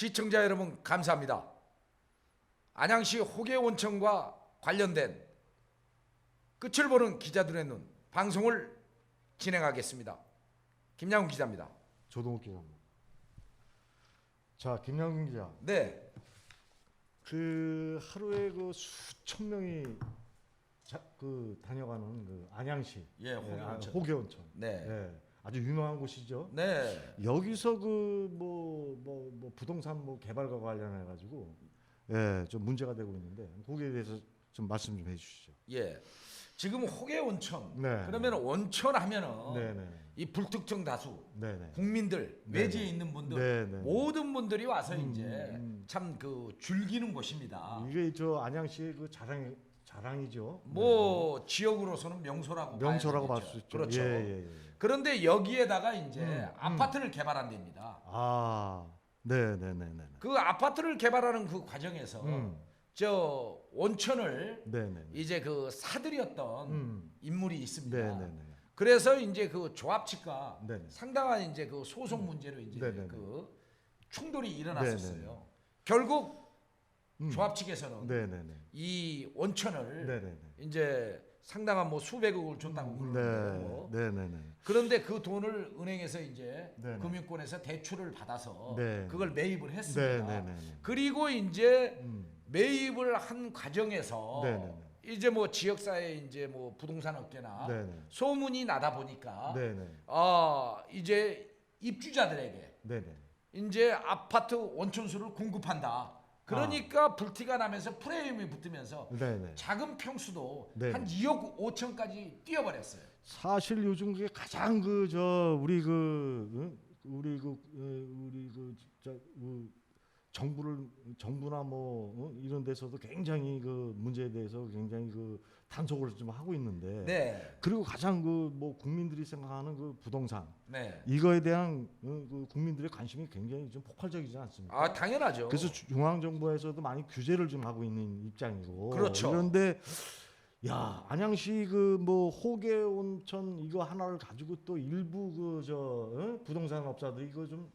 시청자 여러분 감사합니다. 안양시 호계온천과 관련된 끝을 보는 기자들의 눈 방송을 진행하겠습니다. 김양훈 기자입니다. 조동욱 기자입니다. 자, 김양훈 기자. 네. 그 하루에 그 수천 명이 다녀가는 그 안양시 호계온천. 호계온천. 네. 아주 유명한 곳이죠. 네. 여기서 그 뭐 부동산 뭐 개발과 관련해 가지고 좀 문제가 되고 있는데 거기에 대해서 좀 말씀 좀 해주시죠. 예. 지금 호계온천. 네. 그러면 온천 하면은 네네. 이 불특정 다수 네네. 국민들 네네. 외지에 있는 분들 네네. 모든 분들이 와서 이제 참 그 즐기는 곳입니다. 이게 저 안양시의 그 자랑이죠. 뭐 지역으로서는 명소라고 명소라고 봐야 볼 수 되겠죠. 있죠. 그렇죠. 예. 그런데 여기에다가 이제 아파트를 개발한 데입니다. 아, 네네네네. 그 아파트를 개발하는 그 과정에서 저 온천을 네네. 이제 그 사들였던 인물이 있습니다. 네네네. 그래서 이제 그 조합 측과 네네. 상당한 이제 그 소송 문제로 이제 네네네. 그 충돌이 일어났었어요. 네네네. 결국 조합 측에서는 네네네. 이 온천을 네네네. 이제 상당한 뭐 수백억을 줬다고 그러는데요. 네네네. 그런데 그 돈을 은행에서 이제 네네. 금융권에서 대출을 받아서 네. 그걸 매입을 했습니다. 네네네. 그리고 이제 매입을 한 과정에서 네네네. 이제 뭐 지역사회 이제 뭐 부동산 업계나 네네. 소문이 나다 보니까 네네. 이제 입주자들에게 네네. 이제 아파트 온천수를 공급한다. 그러니까 불티가 나면서 프레임이 붙으면서 네네. 작은 평수도 네. 한 2억 5천까지 뛰어버렸어요. 사실 요즘 그게 가장 정부나 뭐 이런 데서도 굉장히 그 문제에 대해서 굉장히 그 단속을 좀 하고 있는데 네. 그리고 가장 그 뭐 국민들이 생각하는 그 부동산 네. 이거에 대한 그 국민들의 관심이 굉장히 좀 폭발적이지 않습니까? 당연하죠. 그래서 중앙 정부에서도 많이 규제를 좀 하고 있는 입장이고. 그렇죠. 그런데 야, 안양시 그 뭐 호계온천 이거 하나를 가지고 또 일부 부동산 업자들이 이거 좀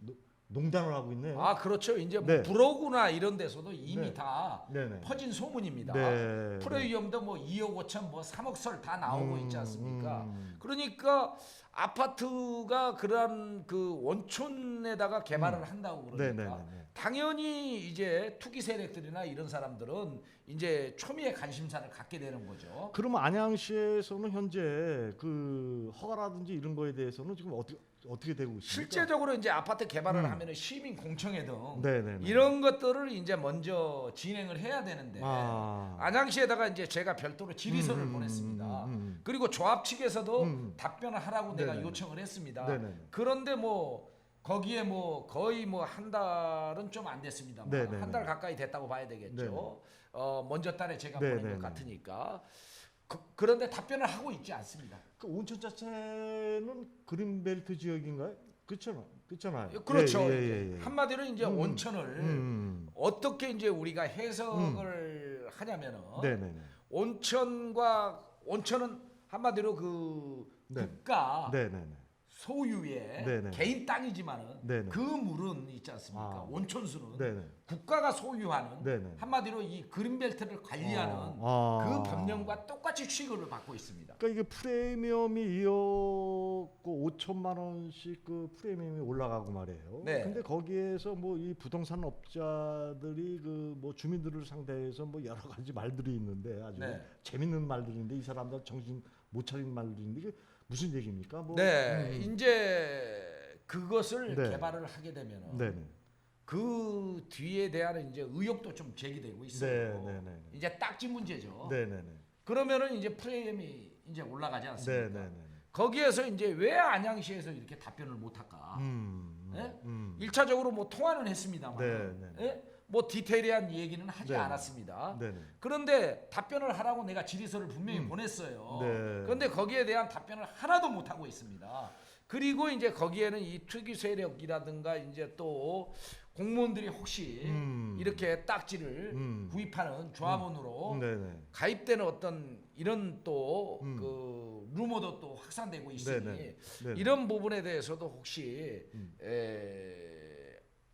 농단을 하고 있네요. 그렇죠. 이제 뭐 네. 브로그나 이런 데서도 이미 네. 다 네네. 퍼진 소문입니다. 네. 프레미엄도 뭐 2억 5천 뭐 3억 설 다 나오고 있지 않습니까? 음. 그러니까 아파트가 그러한 그 원촌에다가 개발을 한다고 그러니까 네네네. 당연히 이제 투기 세력들이나 이런 사람들은 이제 초미의 관심사를 갖게 되는 거죠. 그러면 안양시에서는 현재 그 허가라든지 이런 거에 대해서는 지금 어떻게 되고 있습니까? 실제적으로 이제 아파트 개발을 하면은 시민 공청회 등 네네네. 이런 것들을 이제 먼저 진행을 해야 되는데 안양시에다가 이제 제가 별도로 질의서를 보냈습니다. 그리고 조합 측에서도 답변을 하라고 내가 네네네. 요청을 했습니다. 네네네. 그런데 뭐 거기에 뭐 거의 뭐 한 달은 좀 안 됐습니다. 네네네. 한 달 가까이 됐다고 봐야 되겠죠. 네네. 먼저 달에 제가 보낸 네네네. 것 같으니까 그런데 답변을 하고 있지 않습니다. 그 온천 자체는 그린벨트 지역인가요? 그렇잖아요. 그렇죠. 예. 한마디로 이제 온천을 어떻게 이제 우리가 해석을 하냐면은 네네네. 온천은 한마디로 그 네. 국가 네네네. 소유의 네네. 개인 땅이지만은 네네. 그 물은 있지 않습니까? 온천수는 네네. 국가가 소유하는 네네. 한마디로 이 그린벨트를 관리하는 그 법령과 똑같이 취급을 받고 있습니다. 그러니까 이게 프리미엄이 2억 5천만 원씩 그 프리미엄이 올라가고 말이에요. 네. 근데 거기에서 뭐 이 부동산 업자들이 그 뭐 주민들을 상대해서 뭐 여러 가지 말들이 있는데 아주 네. 재밌는 말들인데 이 사람들 정신 못 차린 말들인데 이게 무슨 얘기입니까? 뭐 이제 그것을 네. 개발을 하게 되면은 네네. 그 뒤에 대한 이제 의혹도 좀 제기되고 있어요. 네네네. 이제 딱지 문제죠. 네네네. 그러면은 이제 프레임이 이제 올라가지 않습니까? 네네네. 거기에서 이제 왜 안양시에서 이렇게 답변을 못 할까? 예? 1차적으로 뭐 통화는 했습니다만 네네. 예? 뭐 디테일한 얘기는 하지 네네. 않았습니다. 네네. 그런데 답변을 하라고 내가 질의서를 분명히 보냈어요. 네. 그런데 거기에 대한 답변을 하나도 못 하고 있습니다. 그리고 이제 거기에는 이 투기 세력이라든가 이제 또 공무원들이 혹시 이렇게 딱지를 구입하는 조합원으로 네네. 가입되는 어떤 이런 또 그 루머도 또 확산되고 있으니 네네. 네네. 이런 부분에 대해서도 혹시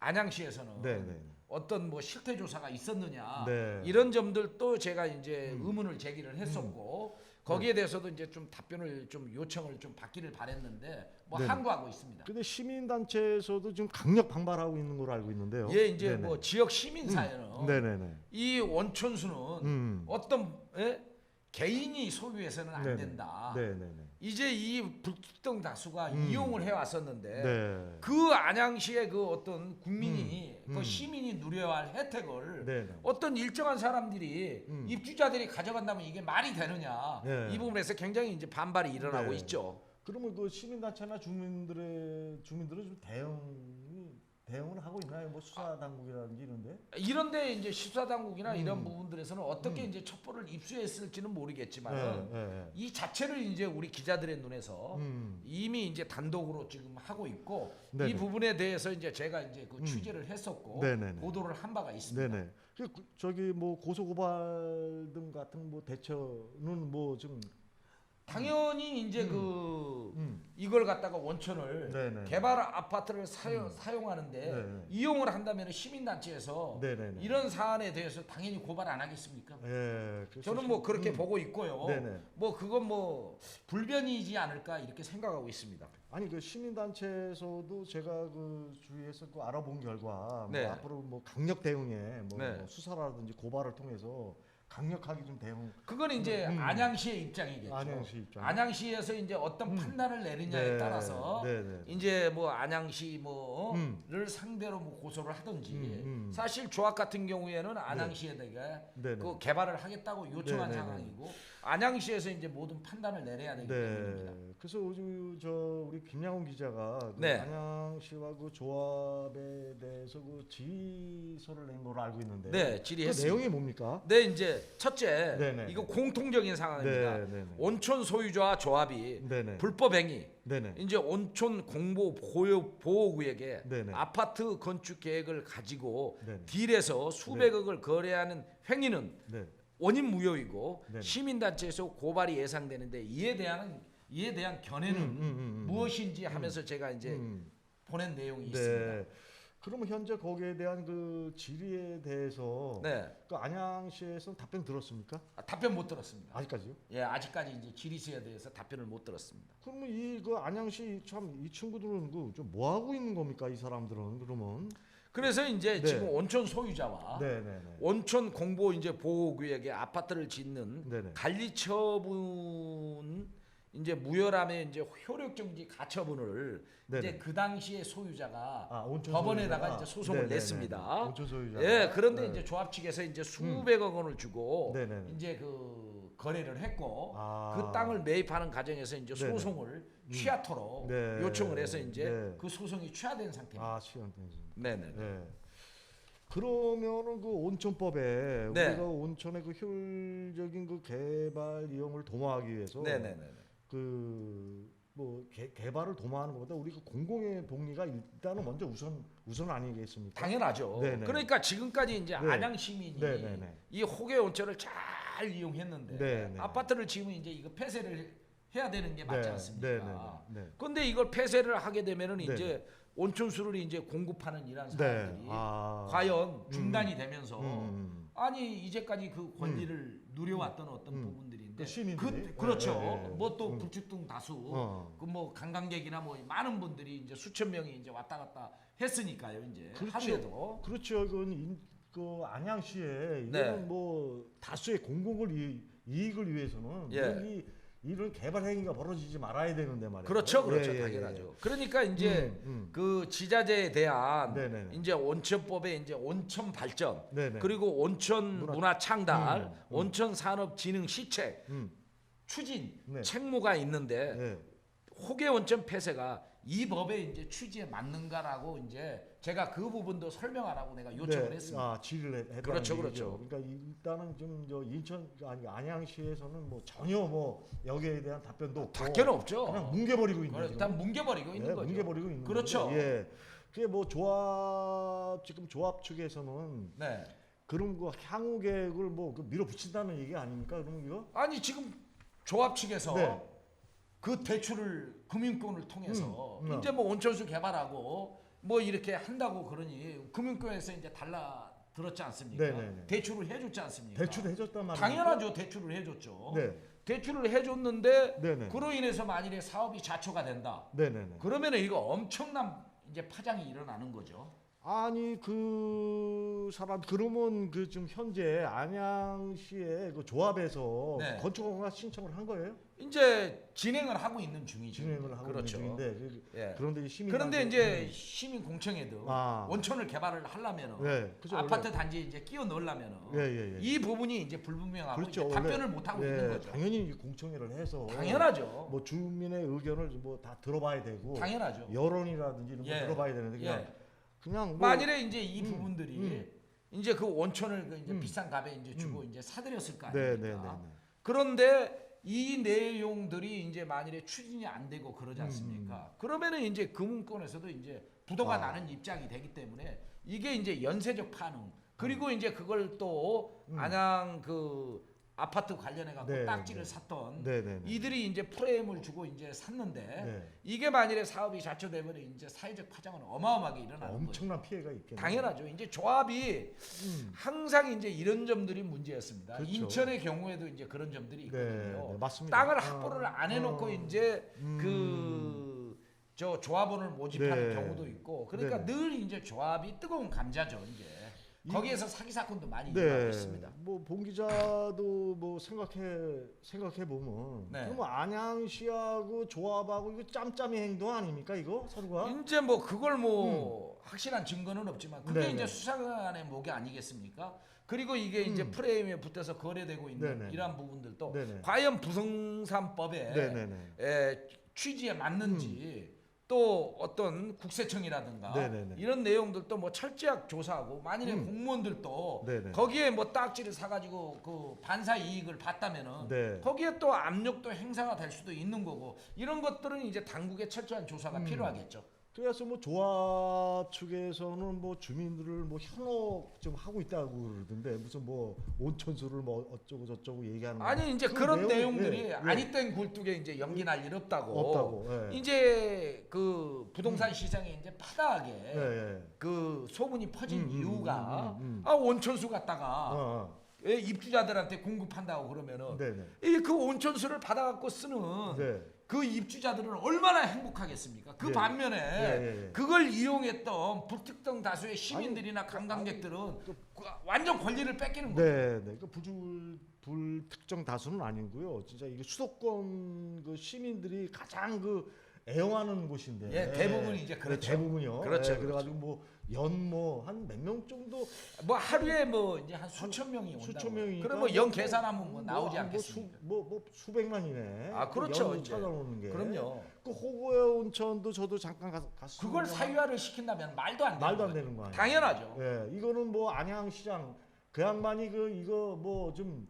안양시에서는 네. 어떤 뭐 실태 조사가 있었느냐 네. 이런 점들도 제가 이제 의문을 제기를 했었고 거기에 대해서도 이제 좀 답변을 좀 요청을 좀 받기를 바랬는데 뭐 네네. 항구하고 있습니다. 근데 시민단체에서도 지금 강력 반발하고 있는 걸로 알고 있는데요. 예, 이제 네네. 뭐 지역 시민사회는 네네네. 이 원천수는 어떤 개인이 소유해서는 안 네네. 된다. 네네네. 이제 이 불특정 다수가 이용을 해왔었는데 네. 그 안양시의 그 어떤 국민이 그 시민이 누려야 할 혜택을 네네. 어떤 일정한 사람들이 입주자들이 가져간다면 이게 말이 되느냐 네. 이 부분에서 굉장히 이제 반발이 일어나고 네. 있죠. 그러면 그 시민단체나 주민들은 좀 대응을 하고 있나요? 뭐 수사 당국이라든지 이런데? 이런데 이제 수사당국이나 이런 부분들에서는 어떻게 이제 첩보를 입수했을지는 모르겠지만 네. 이 자체를 이제 우리 기자들의 눈에서 이미 이제 단독으로 지금 하고 있고 네네. 이 부분에 대해서 이제 제가 이제 그 취재를 했었고 네네네. 보도를 한 바가 있습니다. 네네. 저기 뭐 고소 고발 등 같은 뭐 대처는 뭐 좀 당연히 이제 그 이걸 갖다가 원천을 네네. 개발 아파트를 사용하는데 네네. 이용을 한다면 시민단체에서 네네네. 이런 사안에 대해서 당연히 고발 안 하겠습니까? 예. 그래서 저는 뭐 그렇게 보고 있고요. 네네. 뭐 그건 뭐 불변이지 않을까 이렇게 생각하고 있습니다. 아니 그 시민단체에서도 제가 그 주위에서 그 알아본 결과 네. 뭐 앞으로 뭐 강력 대응에 뭐 네. 수사라든지 고발을 통해서 강력하게 좀 대응. 그건 이제 안양시의 입장이겠죠. 안양시 입장. 안양시에서 이제 어떤 판단을 내리냐에 네. 따라서 네네. 이제 뭐 안양시 뭐를 상대로 뭐 고소를 하든지 사실 조합 같은 경우에는 안양시에다가 네네. 그 개발을 하겠다고 요청한 네네네. 상황이고 안양시에서 이제 모든 판단을 내려야 되기 때문입니다. 네. 그래서 우리 김양훈 기자가 그 네. 안양시와 그 조합에 대해서 그 지휘서를 낸 걸로 알고 있는데. 네, 그 질의했습니다. 내용이 뭡니까? 네, 이제 첫째 네네. 이거 공통적인 상황입니다. 네네. 온천 소유자와 조합이 네네. 불법 행위, 네네. 이제 온천 공보 보호구역에 네네. 아파트 건축 계획을 가지고 네네. 딜에서 수백억을 거래하는 행위는 네. 원인 무효이고 네네. 시민단체에서 고발이 예상되는데 이에 대한 견해는 무엇인지 하면서 제가 이제 보낸 내용이 있습니다. 네. 그러면 현재 거기에 대한 그 질의에 대해서 네, 그 안양시에서 답변 들었습니까? 답변 못 들었습니다. 아직까지요? 예, 아직까지 이제 질의서에 대해서 답변을 못 들었습니다. 그러면 이 그 안양시 참 이 친구들은 그 좀 뭐 하고 있는 겁니까? 이 사람들은 그러면? 그래서 이제 네. 지금 온천 소유자와 네네네. 온천 공보 이제 보호구역에 아파트를 짓는 네네. 관리처분 이제 무혈함의 이제 효력정지 가처분을 네네. 이제 그 당시에 소유자가 온천 법원에다가 소유자가? 이제 소송을 네네네. 냈습니다. 온천 소유자. 예, 그런데 네. 이제 조합 측에서 이제 수백억 원을 주고 네네네. 이제 그 거래를 했고 아. 그 땅을 매입하는 과정에서 이제 네네. 소송을 취하토록 네. 요청을 해서 이제 네. 그 소송이 취하된 상태입니다. 아, 시간대지. 네네. 네. 그러면은 그 온천법에 네. 우리가 온천의 그 효율적인 그 개발 이용을 도모하기 위해서 네네네. 그 뭐 개발을 도모하는 것보다 우리 그 공공의 복리가 일단은 먼저 우선 아니겠습니까? 당연하죠. 네네. 그러니까 지금까지 이제 네. 안양 시민이 네네네. 이 호계 온천을 잘 이용했는데 네네. 아파트를 지으면 이제 이거 폐쇄를 해야 되는 게 맞지 네. 않습니까? 네네네. 그런데 이걸 폐쇄를 하게 되면은 네네. 이제 온천수를 이제 공급하는 이런 네. 사람들이 아. 과연 중단이 되면서 아니 이제까지 그 권리를 누려왔던 어떤 부분들인데 그 시민들이? 그렇죠. 예, 예, 예. 뭐 또 불특등 다수 그 뭐 관광객이나 뭐 많은 분들이 이제 수천 명이 이제 왔다 갔다 했으니까요. 이제 하루에도 그렇죠. 그 안양시에 네. 이거는 뭐 다수의 공공을 이익을 위해서는 예. 이런 개발 행위가 벌어지지 말아야 되는데 말이에요. 그렇죠, 예, 예, 당연하죠. 그러니까 이제 음. 그 지자체에 대한 네네네. 이제 온천법의 이제 온천 발전 네네. 그리고 온천 문화 창달, 음. 온천 산업 진흥 시책 음. 추진 네. 책무가 있는데 네. 호계 온천 폐쇄가 이 법의 이제 취지에 맞는가라고 이제 제가 그 부분도 설명하라고 내가 요청을 네. 했습니다. 아, 질의를 했다는 그렇죠, 얘기죠. 그렇죠. 그러니까 일단은 좀 저 인천 아니 안양시에서는 뭐 전혀 뭐 여기에 대한 답변도 없고 답변은 없죠. 그냥 뭉개버리고 있는 일단 뭉개버리고 있는 예, 거죠. 뭉개버리고 있는 그렇죠. 건데, 예. 그게 뭐 지금 조합 측에서는 네. 그런 거 향후 계획을 뭐 그 밀어붙인다는 얘기 아닙니까? 그럼 이거? 아니 지금 조합 측에서 네. 그 대출을 금융권을 통해서 네. 이제 뭐 온천수 개발하고 뭐 이렇게 한다고 그러니 금융권에서 이제 달라 들었지 않습니까? 네네네. 대출을 해줬지 않습니까? 대출을 해줬단 말이에요. 당연하죠. 대출을 해줬죠. 네. 대출을 해줬는데 네네. 그로 인해서 만일에 사업이 자초가 된다. 네네네. 그러면은 이거 엄청난 이제 파장이 일어나는 거죠. 아니 그 사람 그러면 그 좀 현재 안양시의 그 조합에서 네. 건축허가 신청을 한 거예요? 이제 진행을 하고 있는 중이죠. 진행을 하고 그렇죠. 있는 중인데 예. 그런데 시민 그런데 이제 시민 공청회도 아. 원천을 개발을 하려면은 네, 그죠, 아파트 단지에 이제 끼워 넣으려면은 예. 이 부분이 이제 불분명하고 그렇죠. 이제 답변을 못 하고 예, 있는 거죠. 당연히 공청회를 해서 당연하죠. 뭐 주민의 의견을 뭐 다 들어봐야 되고 당연하죠. 여론이라든지 이런 거 예. 들어봐야 되는데 그냥 예. 그냥 뭐 만일에 이제 이 부분들이 이제 그 원천을 그 이제 비싼 값에 이제 주고 이제 사들였을 거 아닙니까? 네네네. 그런데 이 내용들이 이제 만일에 추진이 안 되고 그러지 않습니까? 그러면은 이제 금융권에서도 이제 부도가 나는 입장이 되기 때문에 이게 이제 연쇄적 반응 그리고 이제 그걸 또 안양 그 아파트 관련해 갖고 네, 딱지를 네. 샀던 네네네. 이들이 이제 프레임을 주고 이제 샀는데 네. 이게 만일에 사업이 자초되면 이제 사회적 파장은 어마어마하게 일어나는 거죠. 엄청난 피해가 있겠네요. 당연하죠. 이제 조합이 항상 이제 이런 점들이 문제였습니다. 그렇죠. 인천의 경우에도 이제 그런 점들이 있거든요. 네, 맞습니다. 땅을 확보를 안 해놓고 이제 음. 저 조합원을 모집하는 네. 경우도 있고, 그러니까 네. 늘 이제 조합이 뜨거운 감자죠. 이제 거기에서 사기 사건도 많이 일어나고 네, 있습니다. 뭐 봉 기자도 뭐 생각해 보면 네. 그럼 안양시하고 조합하고 이거 짬짬이 행동 아닙니까 이거 서로가? 이제 뭐 그걸 뭐 확실한 증거는 없지만 그게 네네. 이제 수사관의 목이 아니겠습니까? 그리고 이게 이제 프레임에 붙어서 거래되고 있는 네네. 이러한 부분들도 네네. 과연 부동산법의 네네네. 취지에 맞는지 또 어떤 국세청이라든가 네네네. 이런 내용들도 뭐 철저하게 조사하고 만일에 공무원들도 네네. 거기에 뭐 딱지를 사가지고 그 반사 이익을 봤다면은 네. 거기에 또 압력도 행사가 될 수도 있는 거고 이런 것들은 이제 당국의 철저한 조사가 필요하겠죠. 그래서 뭐 조합 측에서는 뭐 주민들을 뭐 현혹 좀 하고 있다고 그러던데 무슨 뭐 온천수를 뭐 어쩌고 저쩌고 얘기하는 거. 아니 이제 그 그런 내용, 내용들이 예, 아니 땐 굴뚝에 이제 연기 날 일 없다고. 없다고. 예. 이제 그 부동산 시장이 이제 파다하게 예. 그 소문이 퍼진 이유가 음. 아 원천수 갖다가 어. 예, 입주자들한테 공급한다고 그러면은 네네. 이 그 온천수를 받아갖고 쓰는 네. 그 입주자들은 얼마나 행복하겠습니까? 그 예. 반면에 예. 그걸 이용했던 불특정 다수의 시민들이나 관광객들은 그 완전 권리를 뺏기는 거죠. 네. 그 불특정 다수는 아니고요. 진짜 이게 수도권 그 시민들이 가장 그 애용하는 곳인데. 예, 대부분이 이제 네, 그렇죠. 대부분이요. 그렇죠, 네, 그래가지고 뭐 한 몇 명 정도 뭐 하루에 뭐 이제 한 수천 명이 온다고. 수천 명이니까 그럼 뭐 연 계산하면 뭐 나오지 한 않겠습니까? 뭐 수백만이네. 아, 그렇죠, 연 이제. 찾아오는 게. 그럼요. 그 호구의 온천도 저도 잠깐 갔어요. 그걸 사유화를 시킨다면 말도 안 되는 말도 안 거예요. 되는 거 아니에요. 당연하죠. 예, 이거는 뭐 안양시장 그 양반이 그 이거 뭐 좀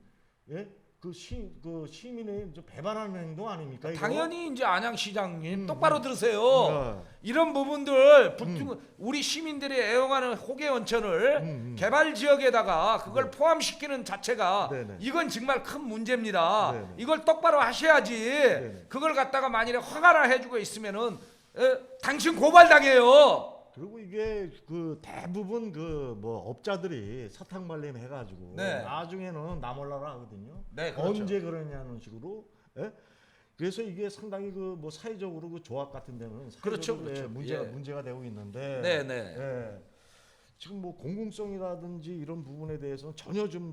예? 그 시민의 좀 배반하는 행동 아닙니까? 이거? 당연히 이제 안양시장님 똑바로 들으세요. 네. 이런 부분들 우리 시민들이 애용하는 호계 온천을 개발 지역에다가 그걸 포함시키는 자체가 네네. 이건 정말 큰 문제입니다. 네네. 이걸 똑바로 하셔야지. 네네. 그걸 갖다가 만일에 허가를 해주고 있으면은 당신 고발당해요. 그리고 이게 그 대부분 그 뭐 업자들이 사탕 발림 해가지고 네. 나중에는 나 몰라라 하거든요. 네, 그렇죠. 언제 그러냐는 식으로. 예? 그래서 이게 상당히 그 뭐 사회적으로 그 조합 같은 데는 그렇죠, 사회적으로, 그렇죠. 예, 예. 문제가 되고 있는데. 네. 예. 지금 뭐 공공성이라든지 이런 부분에 대해서는 전혀 좀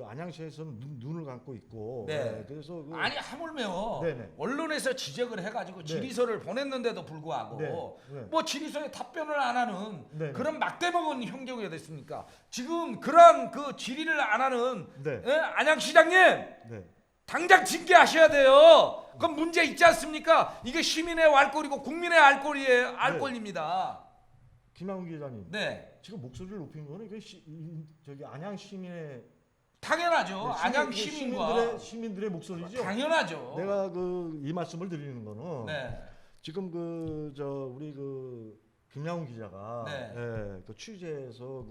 안양시에서는 눈을 감고 있고. 네. 예, 그래서 아니 하물며 네네. 언론에서 지적을 해가지고 질의서를 보냈는데도 불구하고 네. 뭐 질의서에 답변을 안 하는 네네. 그런 막대먹은 형경이 됐습니까? 지금 그런 그 질의를 안 하는 네. 안양시장님 네. 당장 징계하셔야 돼요. 그건 문제 있지 않습니까? 이게 시민의 알권이고 국민의 알권입니다. 김양훈 기자님. 네, 지금 목소리를 높인 거는 이게 저기 안양 시민의 당연하죠. 안양 시민과 시민들의 목소리죠. 당연하죠. 내가 그 이 말씀을 드리는 거는 네. 지금 우리 김양훈 기자가 네. 예, 그 취재해서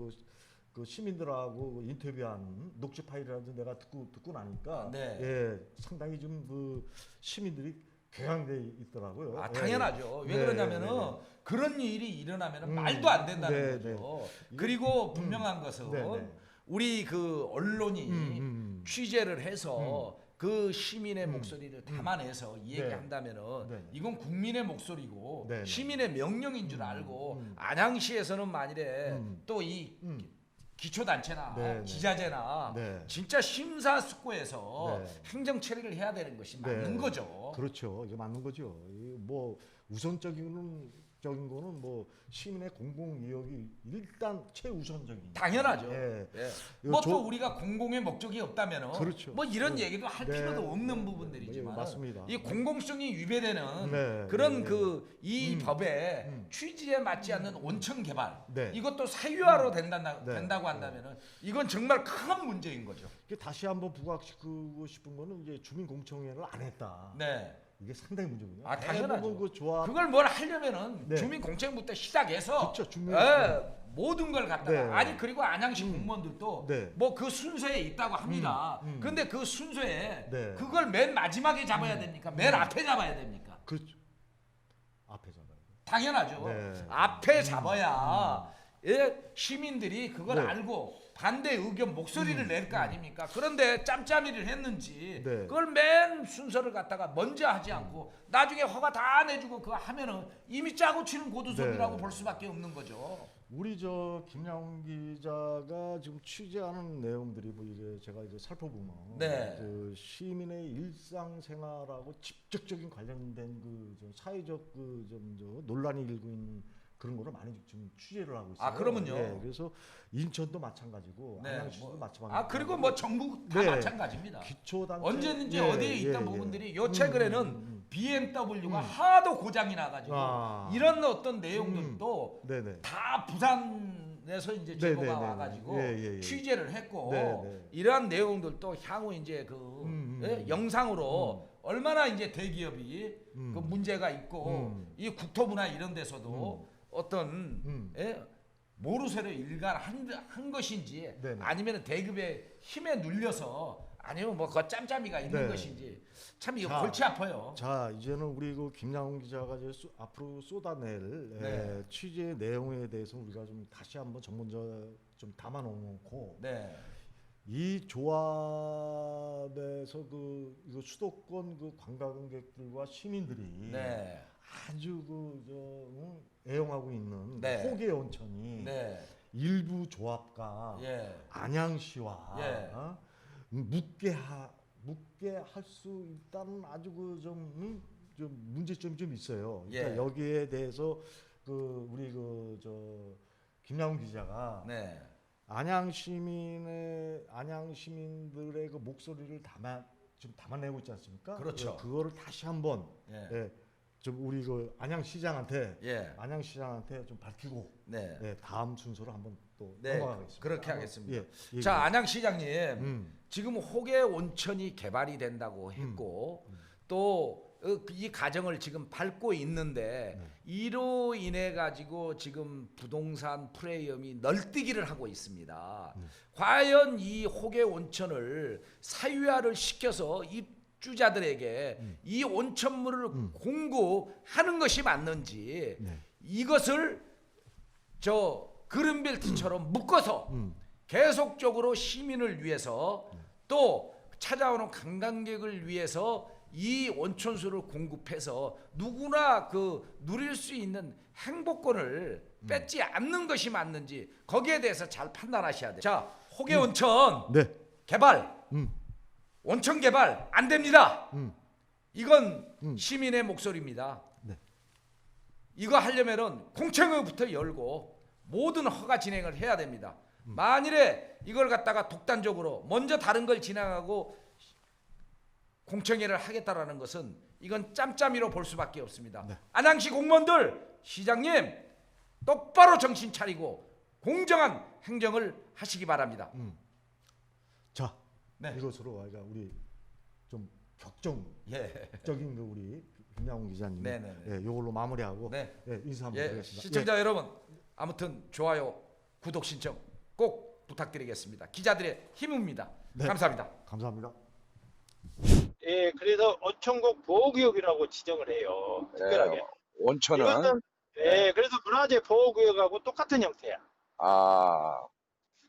그 시민들하고 인터뷰한 녹취 파일이라도 내가 듣고 나니까 네. 예, 상당히 좀 그 시민들이 격앙돼 있더라고요. 아 예. 당연하죠. 왜 네, 그러냐면은 네, 네. 그런 일이 일어나면 말도 안 된다는 거죠. 그리고 분명한 것은 우리 그 언론이 취재를 해서 그 시민의 목소리를 담아내서 얘기한다면은 이건 국민의 목소리고 시민의 명령인 줄 알고 안양시에서는 만일에 또 이 기초단체나 지자체나 진짜 심사숙고해서 행정 처리를 해야 되는 것이 맞는 거죠. 그렇죠. 이게 맞는 거죠. 뭐 우선적인 거는 뭐 시민의 공공 이익이 일단 최우선적인. 당연하죠. 뭐 저- 또 우리가 공공의 목적이 없다면은 그렇죠. 뭐 이런 얘기도 할 필요도 없는 부분들이지만 맞습니다. 이 공공성이 위배되는 그런 그 이 법의 취지에 맞지 않는 온천 개발 이것도 사유화로 된다고 한다면은 이건 정말 큰 문제인 거죠. 다시 한번 부각시키고 싶은 거는 이제 주민공청회를 안 했다. 이게 상당히 문제군요. 당연하죠. 그 조합 그걸 뭘 하려면은 주민공청부터 시작해서 그렇죠. 모든 걸 갖다가 아니 그리고 안양시 공무원들도 뭐 그 순서에 있다고 합니다. 근데 그 순서에 그걸 맨 마지막에 잡아야 됩니까? 맨 앞에 잡아야 됩니까? 그렇죠. 앞에 잡아야 돼. 당연하죠. 앞에 잡아야 시민들이 그걸 알고 반대 의견 목소리를 낼 거 아닙니까? 그런데 짬짬이를 했는지 그걸 맨 순서를 갖다가 먼저 하지 않고 나중에 허가 다 내주고 그거 하면은 이미 짜고 치는 고두속이라고 볼 수밖에 없는 거죠. 우리 저 김양훈 기자가 지금 취재하는 내용들이 뭐 이게 제가 이제 살펴보면 그 시민의 일상생활하고 직접적인 관련된 그 좀 사회적 그 좀 논란이 일고 있는 그런 거를 많이 좀 취재를 하고 있어요. 그러면요. 그래서 인천도 마찬가지고 안양시도 마찬가지고. 그리고 뭐 전국 다 마찬가지입니다. 기초단체 언제든지 어디에 있던 부분들이 요 최근에는 BMW가 하도 고장이 나가지고 이런 어떤 내용들도 다 부산에서 이제 제보가 와가지고 취재를 했고 이러한 내용들도 향후 이제 그 영상으로 얼마나 이제 대기업이 그 문제가 있고 이 국토부나 이런 데서도 어떤 모르쇠로 일관한 것인지 아니면 대기업의 힘에 눌려서 아니면 뭐 그 짬짬이가 있는 것인지 참 이거 골치 아파요. 자 이제는 우리 그 김양훈 기자가 이제 앞으로 쏟아낼 취재 내용에 대해서 우리가 좀 다시 한번 전문적 좀 담아놓고 이 조합에서 그 이거 수도권 그 관광객들과 시민들이 아주 그 애용하고 있는 호계 온천이 일부 조합과 안양시와 묻게 할 수 있다는 아주 그 좀 문제점이 좀 있어요. 그러니까 여기에 대해서 그 우리 그 저 김양훈 기자가 안양 시민들의 그 목소리를 담아내고 있지 않습니까? 그렇죠. 그거를 다시 한번 좀 우리 그 안양시장한테 좀 밝히고 다음 순서로 한번 또 넘어가겠습니다. 그렇게 하겠습니다. 자 안양시장님 지금 호계 온천이 개발이 된다고 했고 또 이 과정을 지금 밟고 있는데 이로 인해 가지고 지금 부동산 프레임이 널뛰기를 하고 있습니다. 과연 이 호계 온천을 사유화를 시켜서 입주자들에게 이 온천물을 공급하는 것이 맞는지 이것을 저 그린벨트처럼 묶어서 계속적으로 시민을 위해서 또 찾아오는 관광객을 위해서 이 온천수를 공급해서 누구나 그 누릴 수 있는 행복권을 뺏지 않는 것이 맞는지 거기에 대해서 잘 판단하셔야 돼요. 자, 호계 온천 개발, 온천 개발 안 됩니다. 이건 시민의 목소리입니다. 이거 하려면은 공청회부터 열고 모든 허가 진행을 해야 됩니다. 만일에 이걸 갖다가 독단적으로 먼저 다른 걸 진행하고 공청회를 하겠다라는 것은 이건 짬짬이로 볼 수밖에 없습니다. 안양시 공무원들, 시장님 똑바로 정신 차리고 공정한 행정을 하시기 바랍니다. 자, 이것으로 우리가 우리 좀 격정적인 그 우리 김양훈 기자님, 이걸로 마무리하고 인사 한번 드리겠습니다. 시청자 여러분, 아무튼 좋아요, 구독 신청 꼭 부탁드리겠습니다. 기자들의 힘입니다. 감사합니다. 감사합니다. 그래서 온천국 보호구역이라고 지정을 해요. 특별하게. 온천은 이것은 네, 그래서 문화재 보호구역하고 똑같은 형태야. 아,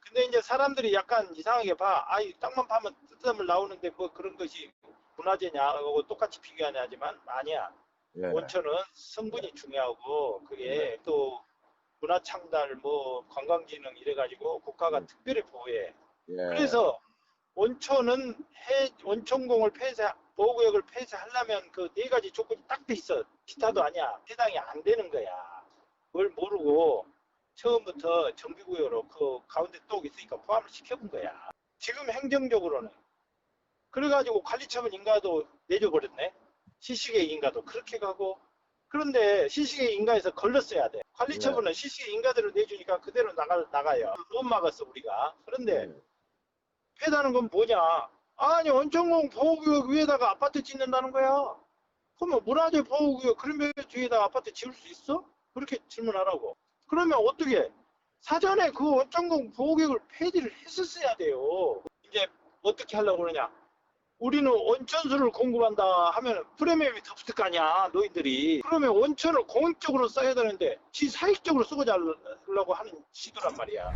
근데 이제 사람들이 약간 이상하게 봐. 아, 이 땅만 파면 뜯어물 나오는데 뭐 그런 것이 문화재냐 하고 똑같이 비교하냐지만 아니야. 예. 온천은 성분이 중요하고 그게 또 문화창달 뭐 관광진흥 이래가지고 국가가 특별히 보호해. 예. 그래서 온천은 온천공을 보호구역을 폐쇄하려면 그 네 가지 조건이 딱 돼 있어. 기타도 아니야. 해당이 안 되는 거야. 그걸 모르고 처음부터 정비구역으로 그 가운데 또 있으니까 포함을 시켜본 거야. 지금 행정적으로는 그래가지고 관리처분 인가도 내줘버렸네. 시식의 인가도 그렇게 가고. 그런데 시식의 인가에서 걸렸어야 돼. 관리처분은 시식의 인가대로 내주니까 그대로 나가요. 못 막았어 우리가. 그런데 폐다는 건 뭐냐? 아니 온천공 보호구역 위에다가 아파트 짓는다는 거야. 그러면 문화재 보호구역 그러면 뒤에다가 아파트 지을 수 있어? 그렇게 질문하라고. 그러면 어떻게? 사전에 그 온천공 보호구역을 폐지를 했었어야 돼요. 이제 어떻게 하려고 그러냐? 우리는 온천수를 공급한다 하면 프리미엄이 더 붙을 거 아니야, 노인들이. 그러면 온천을 공익적으로 써야 되는데 지 사익적으로 쓰고자 하려고 하는 시도란 말이야.